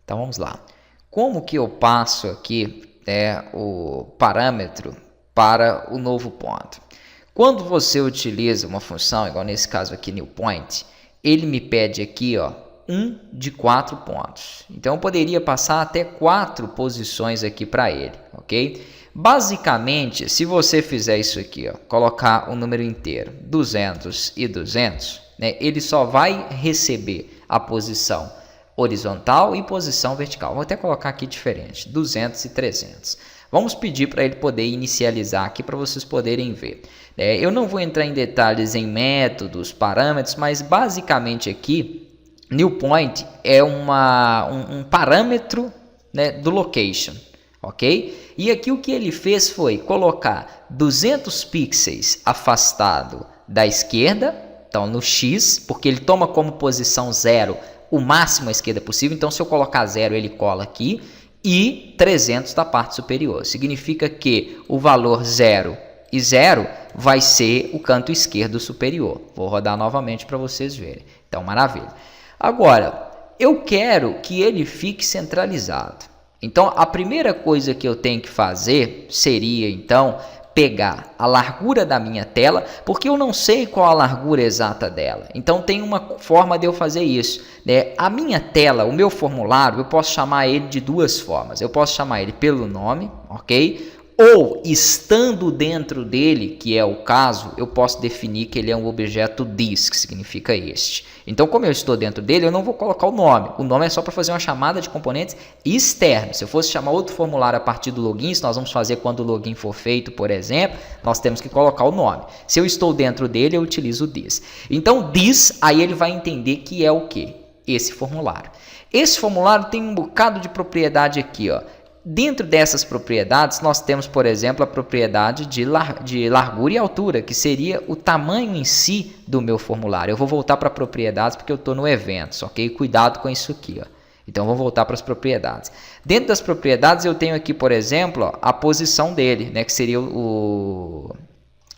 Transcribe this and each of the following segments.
Então vamos lá. Como que eu passo aqui o parâmetro para o novo ponto? Quando você utiliza uma função, igual nesse caso aqui, newPoint, ele me pede aqui, ó, 1 de 4 pontos. Então eu poderia passar até 4 posições aqui para ele, ok? Basicamente, se você fizer isso aqui, ó, colocar um número inteiro, 200 e 200, né, ele só vai receber a posição horizontal e posição vertical. Vou até colocar aqui diferente, 200 e 300. Vamos pedir para ele poder inicializar aqui para vocês poderem ver. Eu não vou entrar em detalhes em métodos, parâmetros, mas basicamente aqui, newPoint é um parâmetro, né, do location, ok? E aqui o que ele fez foi colocar 200 pixels afastado da esquerda, então no X, porque ele toma como posição 0 o máximo à esquerda possível, então se eu colocar 0 ele cola aqui, e 300 da parte superior. Significa que o valor 0 e 0 vai ser o canto esquerdo superior. Vou rodar novamente para vocês verem. Então, maravilha. Agora, eu quero que ele fique centralizado. Então, a primeira coisa que eu tenho que fazer seria, então, pegar a largura da minha tela, porque eu não sei qual a largura exata dela. Então, tem uma forma de eu fazer isso, né? A minha tela, o meu formulário, eu posso chamar ele de duas formas. Eu posso chamar ele pelo nome, ok? Ou, estando dentro dele, que é o caso, eu posso definir que ele é um objeto this, que significa este. Então, como eu estou dentro dele, eu não vou colocar o nome. O nome é só para fazer uma chamada de componentes externos. Se eu fosse chamar outro formulário a partir do login, se nós vamos fazer quando o login for feito, por exemplo, nós temos que colocar o nome. Se eu estou dentro dele, eu utilizo o this. Então, this, aí ele vai entender que é o quê? Esse formulário. Esse formulário tem um bocado de propriedade aqui, ó. Dentro dessas propriedades, nós temos, por exemplo, a propriedade de largura e altura, que seria o tamanho em si do meu formulário. Eu vou voltar para propriedades porque eu estou no eventos, ok? Cuidado com isso aqui, ó. Então, vou voltar para as propriedades. Dentro das propriedades, eu tenho aqui, por exemplo, ó, a posição dele, né, que seria o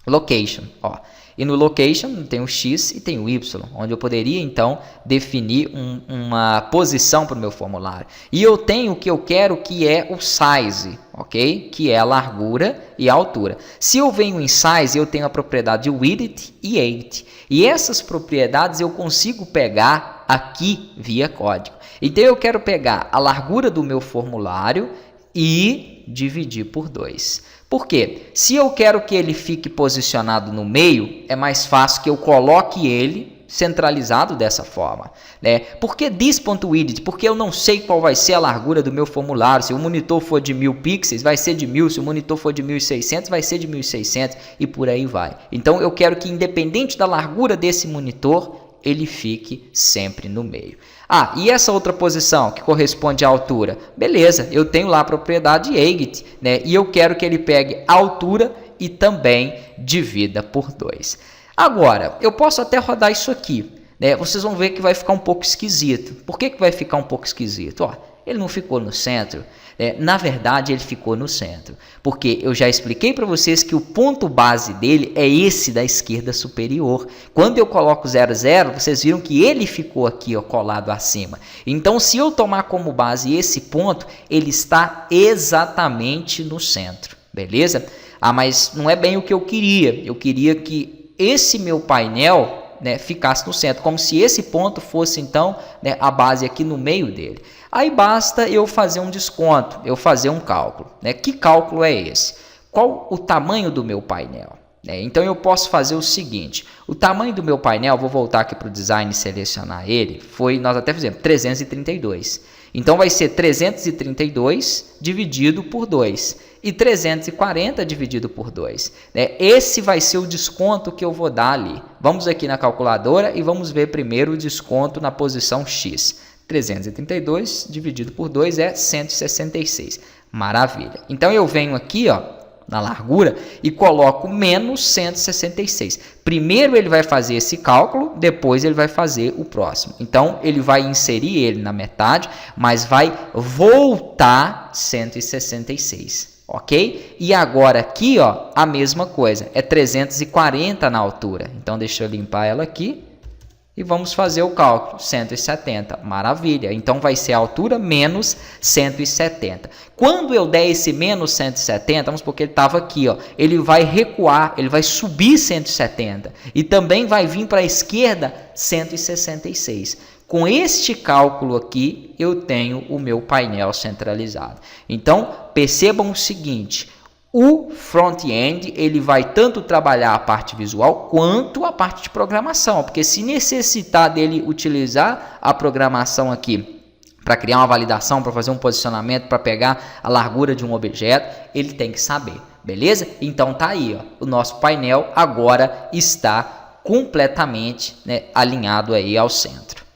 location, ó. E no location tem o X e tem o Y, onde eu poderia, então, definir uma posição para o meu formulário. E eu tenho o que eu quero, que é o size, ok? Que é a largura e a altura. Se eu venho em size, eu tenho a propriedade de width e height. E essas propriedades eu consigo pegar aqui via código. Então, eu quero pegar a largura do meu formulário e dividir por 2. Por quê? Se eu quero que ele fique posicionado no meio, é mais fácil que eu coloque ele centralizado dessa forma, né? Por que this.width? Porque eu não sei qual vai ser a largura do meu formulário. Se o monitor for de 1000 pixels, vai ser de 1000. Se o monitor for de 1600, vai ser de 1600 e por aí vai. Então, eu quero que, independente da largura desse monitor, ele fique sempre no meio. Ah, e essa outra posição que corresponde à altura? Beleza, eu tenho lá a propriedade height, né? E eu quero que ele pegue a altura e também divida por 2. Agora, eu posso até rodar isso aqui, né? Vocês vão ver que vai ficar um pouco esquisito. Por que vai ficar um pouco esquisito? Ó, ele não ficou no centro. Na verdade, ele ficou no centro, porque eu já expliquei para vocês que o ponto base dele é esse da esquerda superior. Quando eu coloco 0, 0, vocês viram que ele ficou aqui, ó, colado acima. Então, se eu tomar como base esse ponto, ele está exatamente no centro, beleza? Ah, mas não é bem o que eu queria. Eu queria que esse meu painel, né, ficasse no centro, como se esse ponto fosse, então, né, a base aqui no meio dele. Aí basta eu fazer um desconto, eu fazer um cálculo, né? Que cálculo é esse? Qual o tamanho do meu painel? Então eu posso fazer o seguinte, o tamanho do meu painel, vou voltar aqui para o design e selecionar ele, nós até fizemos 332. Então vai ser 332 dividido por 2 e 340 dividido por 2. Esse vai ser o desconto que eu vou dar ali. Vamos aqui na calculadora e vamos ver primeiro o desconto na posição X. 332 dividido por 2 é 166. Maravilha. Então, eu venho aqui, ó, na largura e coloco menos 166. Primeiro ele vai fazer esse cálculo, depois ele vai fazer o próximo. Então, ele vai inserir ele na metade, mas vai voltar 166. Ok? E agora aqui, ó, a mesma coisa. É 340 na altura. Então, deixa eu limpar ela aqui. e vamos fazer o cálculo, 170, maravilha, então vai ser a altura menos 170. Quando eu der esse menos 170, vamos supor que ele estava aqui, ó, ele vai recuar, ele vai subir 170 e também vai vir para a esquerda 166. Com este cálculo aqui, eu tenho o meu painel centralizado. Então, percebam o seguinte, o front-end ele vai tanto trabalhar a parte visual quanto a parte de programação, porque se necessitar dele utilizar a programação aqui para criar uma validação, para fazer um posicionamento, para pegar a largura de um objeto, ele tem que saber, beleza? Então tá aí, ó, o nosso painel agora está completamente, né, alinhado aí ao centro.